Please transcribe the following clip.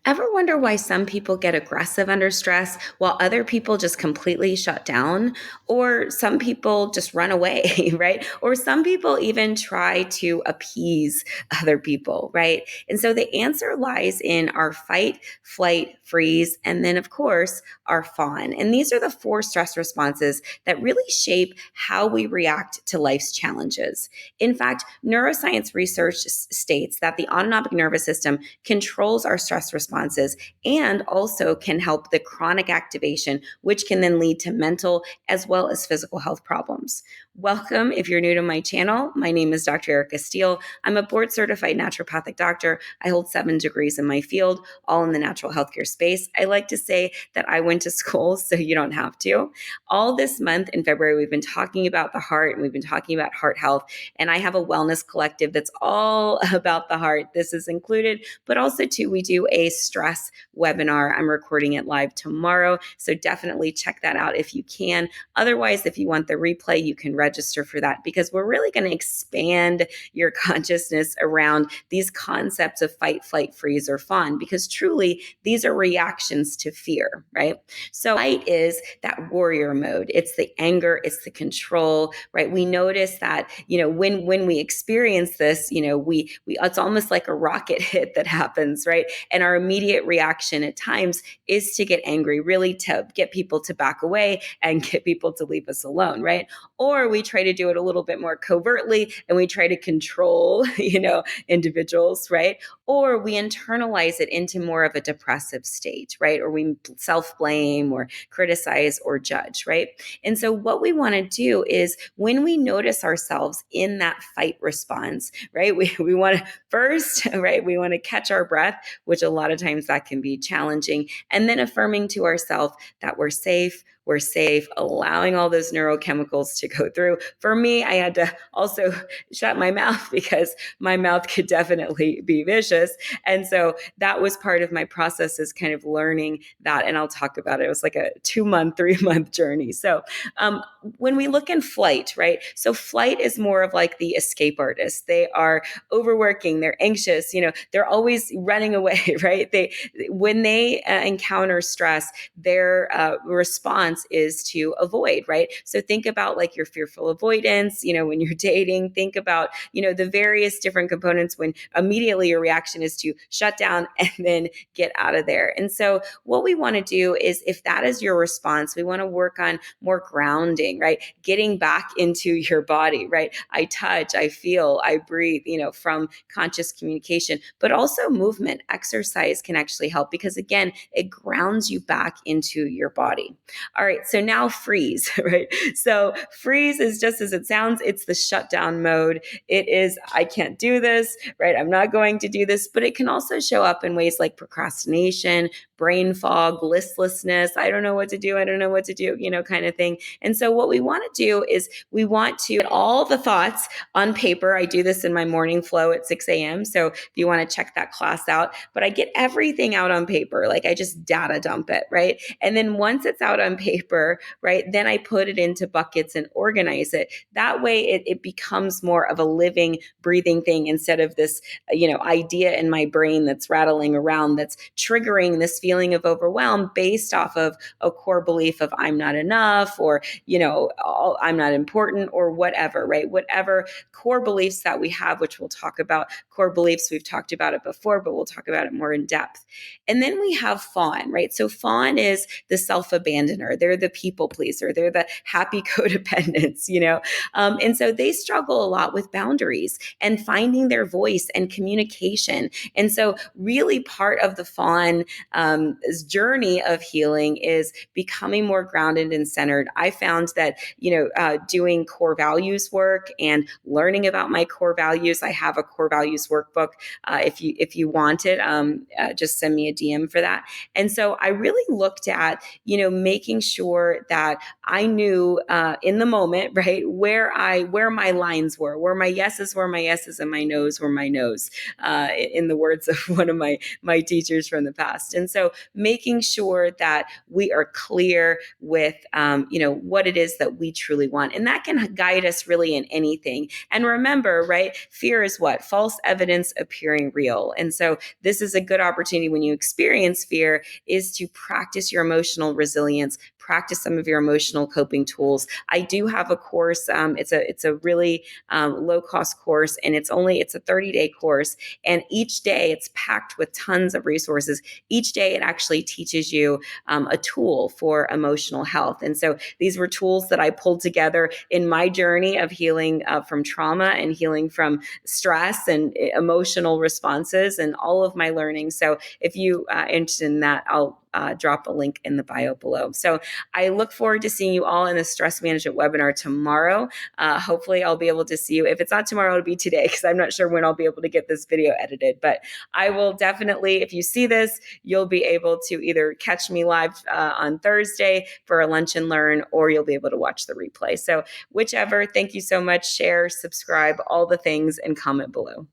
Ever wonder why some people get aggressive under stress while other people just completely shut down? Or some people just run away, right? Or some people even try to appease other people, right? And so the answer lies in our fight, flight, freeze, and then, of course, our fawn. And these are the four stress responses that really shape how we react to life's challenges. In fact, neuroscience research states that the autonomic nervous system controls our stress responses and also can help the chronic activation, which can then lead to mental as well as physical health problems. Welcome. If you're new to my channel, my name is Dr. Erica Steele. I'm a board certified naturopathic doctor. I hold 7 degrees in my field, all in the natural healthcare space. I like to say that I went to school so you don't have to. All this month in February, we've been talking about the heart and we've been talking about heart health. And I have a wellness collective that's all about the heart. This is included, but also too, we do a stress webinar. I'm recording it live tomorrow. So definitely check that out if you can. Otherwise, if you want the replay, you can register for that because we're really going to expand your consciousness around these concepts of fight, flight, freeze, or fawn, because truly these are reactions to fear, right? So fight is that warrior mode. It's the anger, it's the control, right? We notice that, when we experience this, we it's almost like a rocket hit that happens, right? And our immediate reaction at times is to get angry, really to get people to back away and get people to leave us alone, right? Or we try to do it a little bit more covertly and we try to control, individuals, right? Or we internalize it into more of a depressive state, right? Or we self-blame or criticize or judge, right? And so what we want to do is when we notice ourselves in that fight response, right? We want to first, right? We want to catch our breath, which a lot of times that can be challenging. And then affirming to ourselves that we're safe, allowing all those neurochemicals to go through. For me, I had to also shut my mouth because my mouth could definitely be vicious. And so that was part of my process, is kind of learning that. And I'll talk about it. It was like a 2-month, 3-month journey. So when we look in flight, right? So flight is more of like the escape artist. They are overworking, they're anxious, they're always running away, right? When they encounter stress, their response is to avoid, right? So think about like your fearful avoidance, when you're dating, think about, the various different components when immediately your reaction is to shut down and then get out of there. And so what we want to do is, if that is your response, we want to work on more grounding, right? Getting back into your body, right? I touch, I feel, I breathe, from conscious communication, but also movement, exercise can actually help because again, it grounds you back into your body. All right. So now freeze, right? So freeze is just as it sounds. It's the shutdown mode. It is, I can't do this, right? I'm not going to do this, but it can also show up in ways like procrastination, brain fog, listlessness. I don't know what to do. I don't know what to do, kind of thing. And so what we want to do is we want to get all the thoughts on paper. I do this in my morning flow at 6 a.m. So if you want to check that class out, but I get everything out on paper. Like I just data dump it, right? And then once it's out on paper, right, then I put it into buckets and organize it. That way it becomes more of a living, breathing thing instead of this, idea in my brain that's rattling around, that's triggering this feeling of overwhelm based off of a core belief of I'm not enough or, I'm not important or whatever, right? Whatever core beliefs that we have, which we'll talk about. Core beliefs, we've talked about it before, but we'll talk about it more in depth. And then we have fawn, right? So fawn is the self-abandoner. They're the people pleaser. They're the happy codependents, and so they struggle a lot with boundaries and finding their voice and communication. And so really part of the fawn journey of healing is becoming more grounded and centered. I found that, doing core values work and learning about my core values. I have a core values workbook. If you want it, just send me a DM for that. And so I really looked at, making sure that I knew in the moment, right, where my lines where my yeses were my yeses and my no's were my no's, in the words of one of my teachers from the past. And so making sure that we are clear with what it is that we truly want, and that can guide us really in anything. And remember, right, fear is what? False evidence appearing real. And so this is a good opportunity when you experience fear is to practice your emotional resilience, practice some of your emotional coping tools. I do have a course. It's a really low cost course, and it's a 30-day course. And each day it's packed with tons of resources. Each day it actually teaches you a tool for emotional health. And so these were tools that I pulled together in my journey of healing from trauma and healing from stress and emotional responses and all of my learning. So if you are interested in that, I'll drop a link in the bio below. So I look forward to seeing you all in the stress management webinar tomorrow. Hopefully I'll be able to see you. If it's not tomorrow, it'll be today, because I'm not sure when I'll be able to get this video edited. But I will definitely, if you see this, you'll be able to either catch me live on Thursday for a lunch and learn, or you'll be able to watch the replay. So whichever, thank you so much. Share, subscribe, all the things, and comment below.